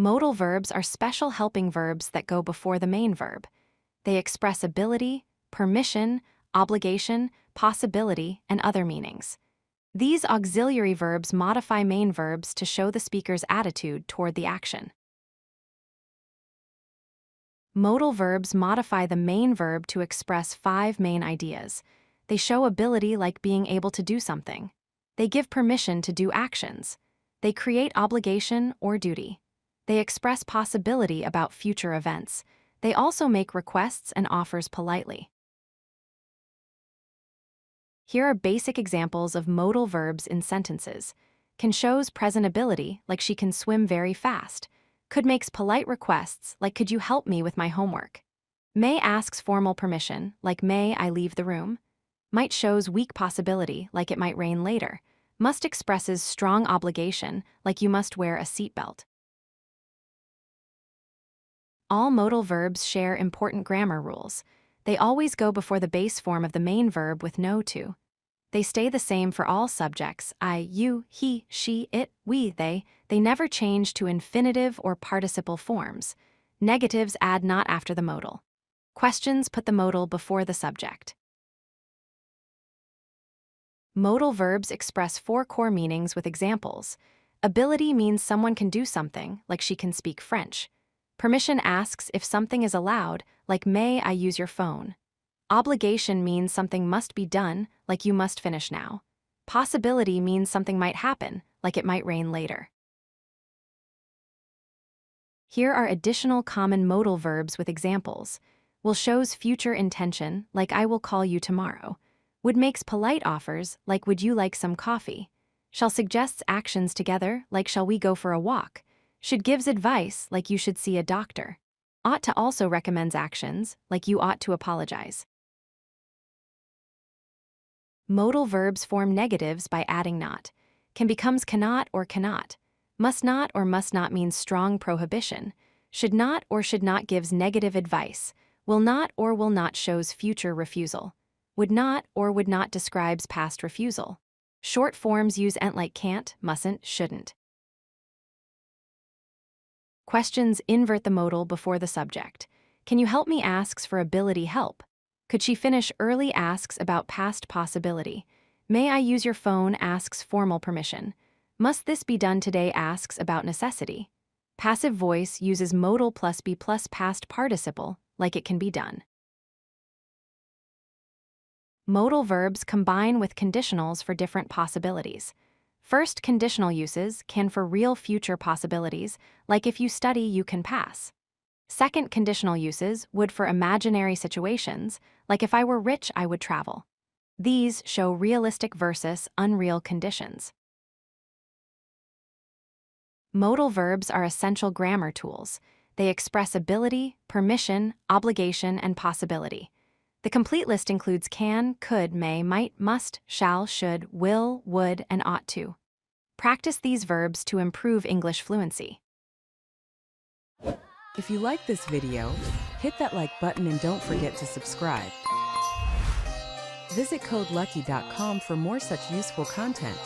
Modal verbs are special helping verbs that go before the main verb. They express ability, permission, obligation, possibility, and other meanings. These auxiliary verbs modify main verbs to show the speaker's attitude toward the action. Modal verbs modify the main verb to express 5 main ideas. They show ability like being able to do something. They give permission to do actions. They create obligation or duty. They express possibility about future events. They also make requests and offers politely. Here are basic examples of modal verbs in sentences. Can shows present ability, like she can swim very fast. Could makes polite requests, like could you help me with my homework. May asks formal permission, like may I leave the room. Might shows weak possibility, like it might rain later. Must expresses strong obligation, like you must wear a seatbelt. All modal verbs share important grammar rules. They always go before the base form of the main verb with no to. They stay the same for all subjects, I, you, he, she, it, we, they. They never change to infinitive or participle forms. Negatives add not after the modal. Questions put the modal before the subject. Modal verbs express 4 core meanings with examples. Ability means someone can do something, like she can speak French. Permission asks if something is allowed, like may I use your phone. Obligation means something must be done, like you must finish now. Possibility means something might happen, like it might rain later. Here are additional common modal verbs with examples. Will shows future intention, like I will call you tomorrow. Would makes polite offers, like would you like some coffee. Shall suggests actions together, like shall we go for a walk. Should gives advice, like you should see a doctor. Ought to also recommends actions, like you ought to apologize. Modal verbs form negatives by adding not. Can becomes cannot or cannot. Must not or must not means strong prohibition. Should not or should not gives negative advice. Will not or will not shows future refusal. Would not or would not describes past refusal. Short forms use ent like can't, mustn't, shouldn't. Questions invert the modal before the subject. Can you help me asks for ability help. Could she finish early asks about past possibility. May I use your phone asks formal permission. Must this be done today asks about necessity. Passive voice uses modal plus be plus past participle, like it can be done. Modal verbs combine with conditionals for different possibilities. First, conditional uses can for real future possibilities, like if you study, you can pass. Second, conditional uses would for imaginary situations, like if I were rich, I would travel. These show realistic versus unreal conditions. Modal verbs are essential grammar tools. They express ability, permission, obligation, and possibility. The complete list includes can, could, may, might, must, shall, should, will, would, and ought to. Practice these verbs to improve English fluency. If you like this video, hit that like button and don't forget to subscribe. Visit codelucky.com for more such useful content.